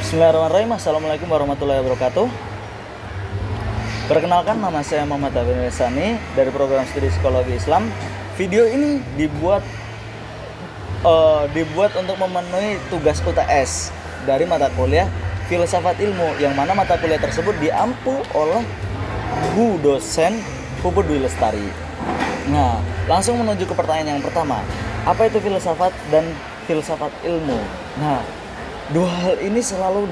Bismillahirrahmanirrahim. Assalamualaikum warahmatullahi wabarakatuh. Perkenalkan, nama saya Muhammad Afin Sani dari program studi psikologi Islam. Video ini dibuat untuk memenuhi tugas UTS dari mata kuliah Filsafat Ilmu, yang mana mata kuliah tersebut diampu oleh Bu Dosen Puput Dwi Lestari. Nah, langsung menuju ke pertanyaan yang pertama. Apa itu filsafat dan filsafat ilmu? Nah, dua hal ini selalu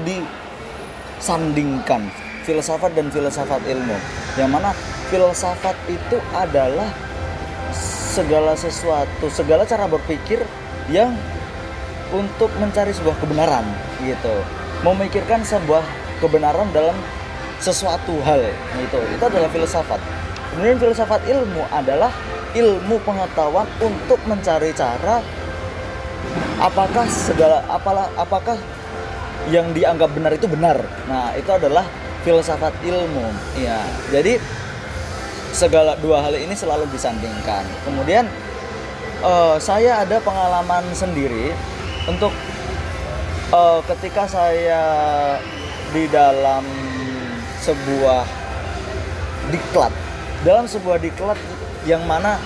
disandingkan, filsafat dan filsafat ilmu. Yang mana filsafat itu adalah segala sesuatu, segala cara berpikir yang untuk mencari sebuah kebenaran gitu. Memikirkan sebuah kebenaran dalam sesuatu hal gitu. Itu adalah filsafat. Kemudian filsafat ilmu adalah ilmu pengetahuan untuk mencari cara apakah yang dianggap benar itu benar. Nah, itu adalah filsafat ilmu. Ya, jadi segala dua hal ini selalu disandingkan. Kemudian saya ada pengalaman sendiri untuk ketika saya di dalam sebuah diklat. Dalam sebuah diklat yang mana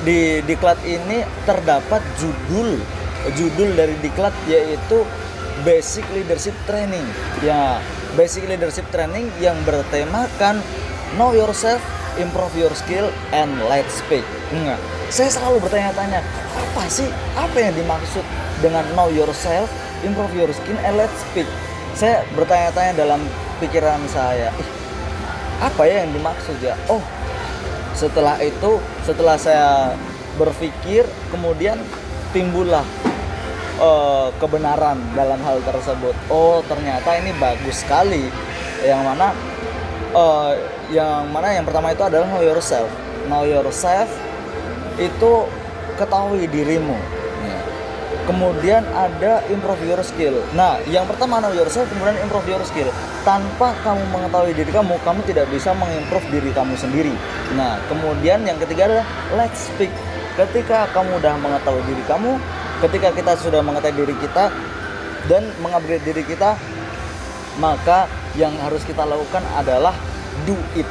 di diklat ini terdapat judul dari diklat, yaitu Basic Leadership Training. Ya, Basic Leadership Training yang bertemakan Know Yourself, Improve Your Skill, and Let's Speak. Nah, saya selalu bertanya-tanya, apa yang dimaksud dengan Know Yourself, Improve Your Skill, and Let's Speak? Saya bertanya-tanya dalam pikiran saya, apa ya yang dimaksud ya? Oh, setelah saya berpikir, kemudian timbullah kebenaran dalam hal tersebut. Oh, ternyata ini bagus sekali. Yang mana yang pertama itu adalah know yourself. Know yourself itu ketahui dirimu. Ya. Kemudian ada improve your skill. Nah, yang pertama know yourself, kemudian improve your skill. Tanpa kamu mengetahui diri kamu tidak bisa mengimprove diri kamu sendiri. Nah, kemudian yang ketiga adalah let's speak. Ketika kamu udah mengetahui diri kamu, ketika kita sudah mengetahui diri kita dan mengupgrade diri kita, maka yang harus kita lakukan adalah do it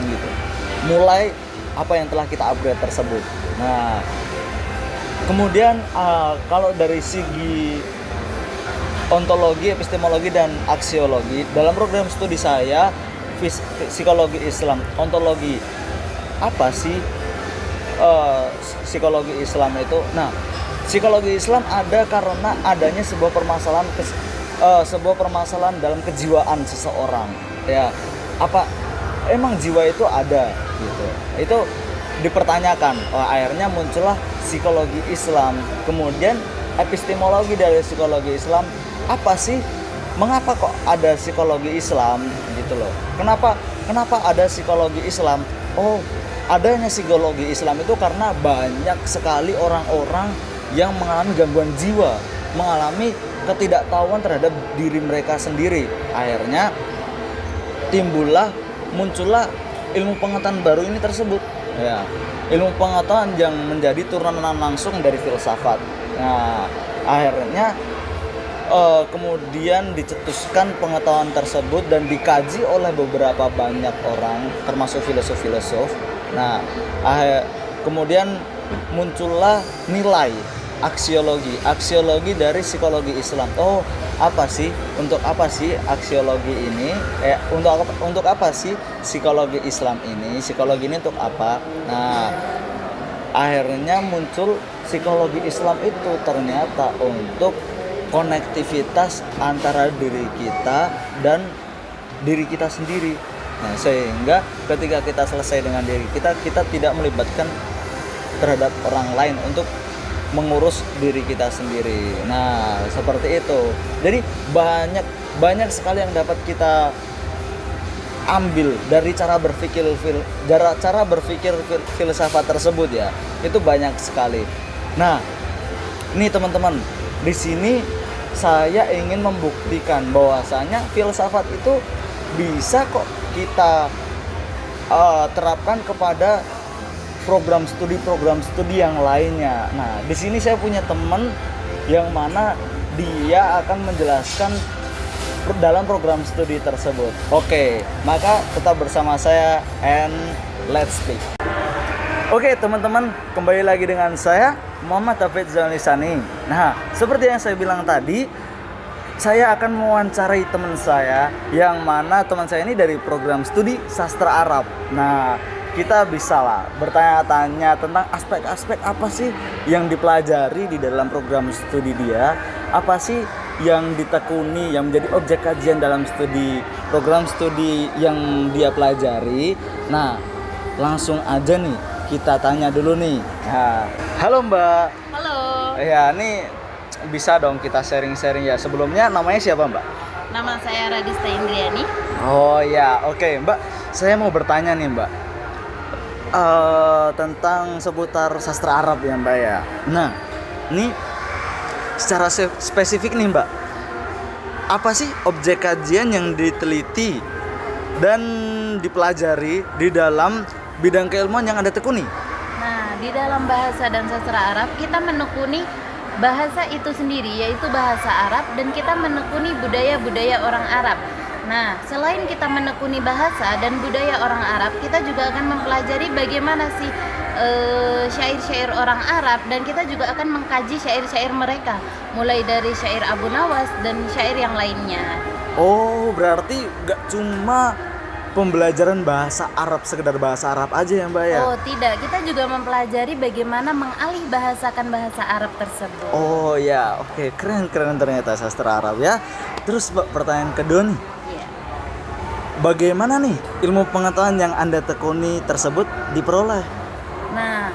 gitu. Mulai apa yang telah kita upgrade tersebut. Nah, kemudian kalau dari segi ontologi, epistemologi, dan aksiologi, dalam program studi saya psikologi Islam, ontologi, apa sih psikologi Islam itu? Nah, psikologi Islam ada karena adanya sebuah permasalahan dalam kejiwaan seseorang. Ya, apa emang jiwa itu ada gitu? Itu dipertanyakan. Akhirnya muncullah psikologi Islam. Kemudian epistemologi dari psikologi Islam, apa sih? Mengapa kok ada psikologi Islam gitu loh? Kenapa ada psikologi Islam? Oh, adanya psikologi Islam itu karena banyak sekali orang-orang yang mengalami gangguan jiwa, mengalami ketidaktahuan terhadap diri mereka sendiri. Akhirnya muncullah ilmu pengetahuan baru ini tersebut. Ya, ilmu pengetahuan yang menjadi turunan langsung dari filsafat. Nah, akhirnya kemudian dicetuskan pengetahuan tersebut dan dikaji oleh beberapa banyak orang, termasuk filosof-filosof. Nah, kemudian muncullah nilai aksiologi dari psikologi Islam. Oh, untuk apa sih aksiologi ini? Untuk apa sih psikologi Islam ini? Psikologi ini untuk apa? Nah, akhirnya muncul psikologi Islam itu ternyata untuk konektivitas antara diri kita dan diri kita sendiri. Nah, sehingga ketika kita selesai dengan diri kita tidak melibatkan terhadap orang lain untuk mengurus diri kita sendiri. Nah, seperti itu. Jadi banyak sekali yang dapat kita ambil dari cara berpikir filsafat tersebut ya. Itu banyak sekali. Nah, ini teman-teman, di sini saya ingin membuktikan bahwasanya filsafat itu bisa kok kita terapkan kepada program studi yang lainnya. Nah, di sini saya punya teman yang mana dia akan menjelaskan dalam program studi tersebut. Oke, maka tetap bersama saya and let's speak. Oke teman-teman, kembali lagi dengan saya Muhammad Hafidz Zainulisani. Nah, seperti yang saya bilang tadi, saya akan mewawancarai teman saya, yang mana teman saya ini dari program studi sastra Arab. Nah, kita bisa lah bertanya-tanya tentang aspek-aspek apa sih yang dipelajari di dalam program studi dia, apa sih yang ditekuni, yang menjadi objek kajian dalam program studi yang dia pelajari. Nah, langsung aja nih kita tanya dulu nih. Nah, halo Mbak. Halo. Ya, nih bisa dong kita sharing-sharing ya. Sebelumnya namanya siapa Mbak? Nama saya Radista Indriani. Oh ya, oke Mbak. Saya mau bertanya nih Mbak, tentang seputar sastra Arab ya Mbak ya. Nah, ini secara spesifik nih Mbak, apa sih objek kajian yang diteliti dan dipelajari di dalam bidang keilmuan yang Anda tekuni? Nah, di dalam bahasa dan sastra Arab kita menekuni bahasa itu sendiri, yaitu bahasa Arab, dan kita menekuni budaya-budaya orang Arab. Nah, selain kita menekuni bahasa dan budaya orang Arab, kita juga akan mempelajari bagaimana sih syair-syair orang Arab, dan kita juga akan mengkaji syair-syair mereka, mulai dari syair Abu Nawas dan syair yang lainnya. Oh, berarti gak cuma pembelajaran bahasa Arab, sekedar bahasa Arab aja ya Mbak ya? Oh tidak, kita juga mempelajari bagaimana mengalih bahasakan bahasa Arab tersebut. Oh ya, oke, keren ternyata sastra Arab ya. Terus Mbak, pertanyaan kedua nih, bagaimana nih ilmu pengetahuan yang Anda tekuni tersebut diperoleh? Nah,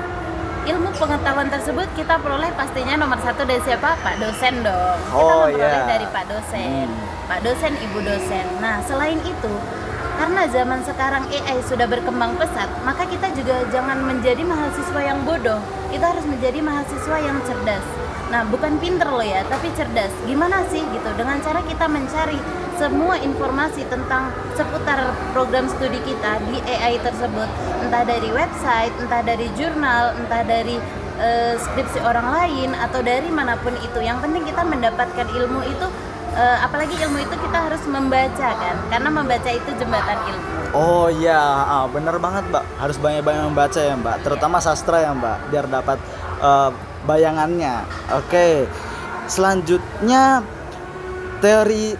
ilmu pengetahuan tersebut kita peroleh pastinya nomor satu dari siapa? Pak dosen dong. Kita memperoleh dari Pak dosen, Pak dosen, Ibu dosen. Nah, selain itu, karena zaman sekarang AI sudah berkembang pesat, maka kita juga jangan menjadi mahasiswa yang bodoh. Kita harus menjadi mahasiswa yang cerdas. Nah, bukan pinter loh ya, tapi cerdas. Gimana sih gitu? Dengan cara kita mencari semua informasi tentang seputar program studi kita di AI tersebut, entah dari website, entah dari jurnal, entah dari skripsi orang lain, atau dari manapun itu. Yang penting kita mendapatkan ilmu itu. Apalagi ilmu itu kita harus membaca kan, karena membaca itu jembatan ilmu. Oh iya, bener banget Mbak, harus banyak-banyak membaca ya Mbak, terutama sastra ya Mbak, biar dapat bayangannya. Oke, selanjutnya teori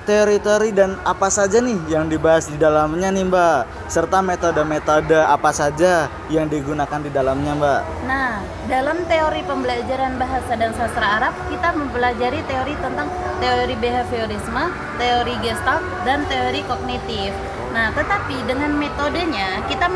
dan apa saja nih yang dibahas di dalamnya nih Mbak, serta metode-metode apa saja yang digunakan di dalamnya Mbak. Nah, dalam teori pembelajaran bahasa dan sastra Arab, kita mempelajari teori tentang teori behaviorisme, teori gestalt, dan teori kognitif. Nah, tetapi dengan metodenya kita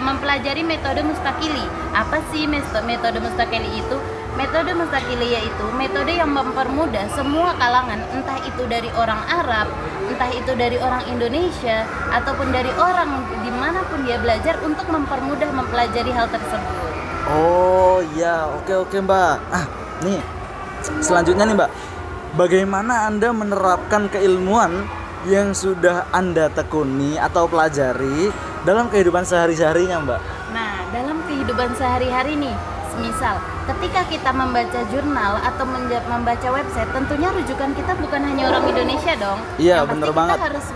mempelajari metode mustakili. Apa sih metode mustakili itu? Metode mustakili yaitu metode yang mempermudah semua kalangan, entah itu dari orang Arab, entah itu dari orang Indonesia, ataupun dari orang dimanapun dia belajar, untuk mempermudah mempelajari hal tersebut. Oh iya, oke Mbak. Nih selanjutnya nih Mbak, bagaimana Anda menerapkan keilmuan yang sudah Anda tekuni atau pelajari dalam kehidupan sehari-harinya Mbak? Nah, dalam kehidupan sehari-hari nih, misal ketika kita membaca jurnal atau membaca website, tentunya rujukan kita bukan hanya orang Indonesia dong. Iya, benar banget. Kita harus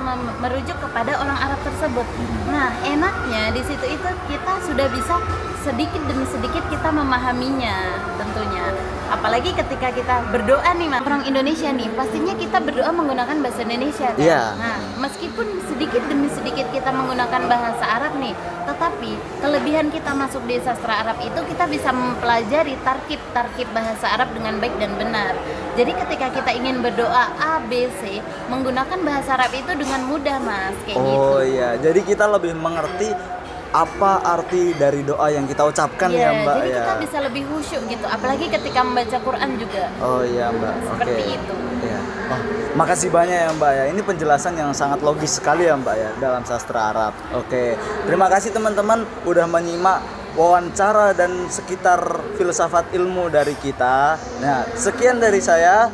merujuk kepada orang Arab tersebut. Nah, enaknya di situ itu kita sudah bisa sedikit demi sedikit kita memahaminya tentunya. Apalagi ketika kita berdoa nih Mas, orang Indonesia nih, pastinya kita berdoa menggunakan bahasa Indonesia kan. Yeah. Nah, meskipun sedikit demi sedikit kita menggunakan bahasa Arab nih, tetapi kelebihan kita masuk di sastra Arab itu kita bisa mempelajari tarkib bahasa Arab dengan baik dan benar. Jadi ketika kita ingin berdoa A, B, C, menggunakan bahasa Arab itu dengan mudah Mas, kayak gitu. Oh iya, jadi kita lebih mengerti apa arti dari doa yang kita ucapkan ya Mbak jadi ya. Kita bisa lebih khusyuk gitu, apalagi ketika membaca Quran juga. Oh iya Mbak, seperti itu. Ya. Makasih banyak ya Mbak ya. Ini penjelasan yang sangat logis sekali ya Mbak ya dalam sastra Arab. Oke, terima kasih teman-teman udah menyimak wawancara dan sekitar filsafat ilmu dari kita. Nah, sekian dari saya.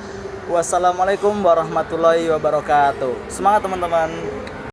Wassalamualaikum warahmatullahi wabarakatuh. Semangat teman-teman.